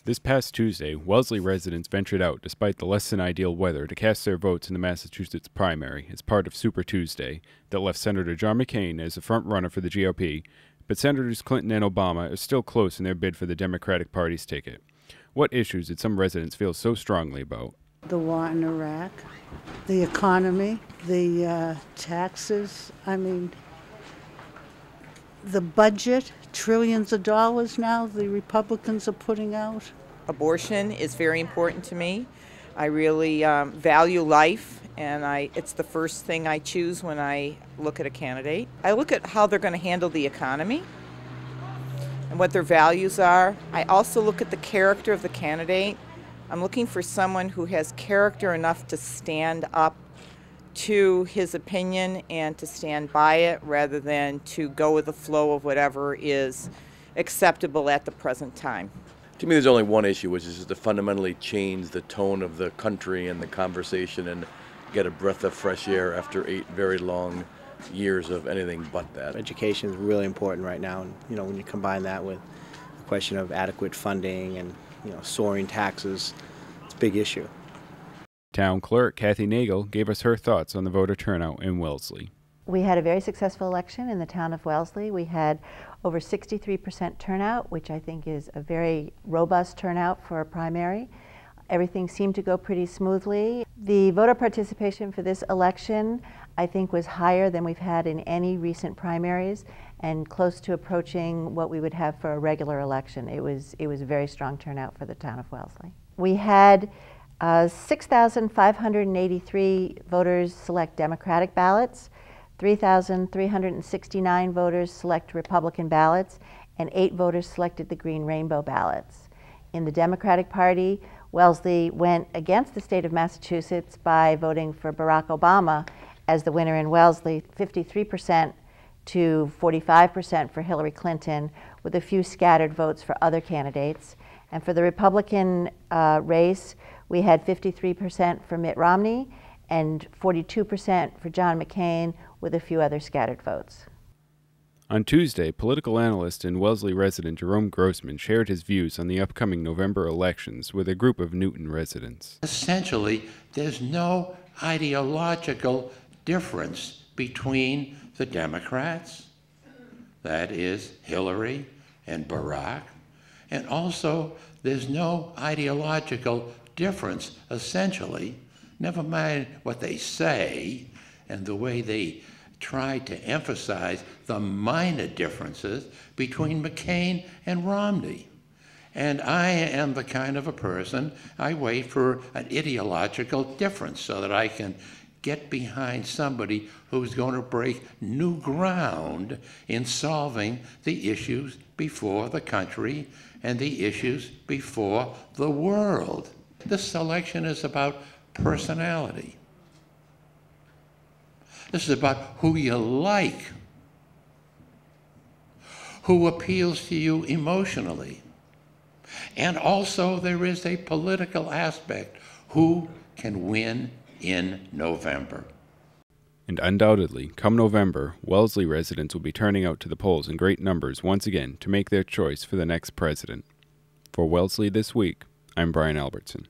This past Tuesday, Wellesley residents ventured out despite the less-than-ideal weather to cast their votes in the Massachusetts primary as part of Super Tuesday that left Senator John McCain as the front-runner for the GOP, but Senators Clinton and Obama are still close in their bid for the Democratic Party's ticket. What issues did some residents feel so strongly about? The war in Iraq, the economy, the taxes, the budget, trillions of dollars now the Republicans are putting out. Abortion is very important to me. I really value life, and it's the first thing I choose when I look at a candidate. I look at how they're going to handle the economy and what their values are. I also look at the character of the candidate. I'm looking for someone who has character enough to stand up to his opinion and to stand by it rather than to go with the flow of whatever is acceptable at the present time. To me, there's only one issue, which is just to fundamentally change the tone of the country and the conversation and get a breath of fresh air after 8 very long years of anything but that. Education is really important right now, and when you combine that with the question of adequate funding and soaring taxes, it's a big issue. Town Clerk Kathy Nagel gave us her thoughts on the voter turnout in Wellesley. We had a very successful election in the town of Wellesley. We had over 63% turnout, which I think is a very robust turnout for a primary. Everything seemed to go pretty smoothly. The voter participation for this election, I think, was higher than we've had in any recent primaries and close to approaching what we would have for a regular election. It was a very strong turnout for the town of Wellesley. We had 6,583 voters select Democratic ballots, 3,369 voters select Republican ballots, and 8 voters selected the Green Rainbow ballots. In the Democratic Party, Wellesley went against the state of Massachusetts by voting for Barack Obama as the winner in Wellesley, 53% to 45% for Hillary Clinton, with a few scattered votes for other candidates. And for the Republican race, we had 53% for Mitt Romney and 42% for John McCain, with a few other scattered votes. On Tuesday, political analyst and Wellesley resident Jerome Grossman shared his views on the upcoming November elections with a group of Newton residents. Essentially, there's no ideological difference between the Democrats, that is Hillary and Barack, and also there's no ideological difference, essentially, never mind what they say and the way they try to emphasize the minor differences between McCain and Romney. And I am the kind of a person, I wait for an ideological difference so that I can get behind somebody who's going to break new ground in solving the issues before the country and the issues before the world. This election is about personality. This is about who you like, who appeals to you emotionally. And also there is a political aspect, who can win in November. And undoubtedly, come November, Wellesley residents will be turning out to the polls in great numbers once again to make their choice for the next president. For Wellesley This Week, I'm Brian Albertson.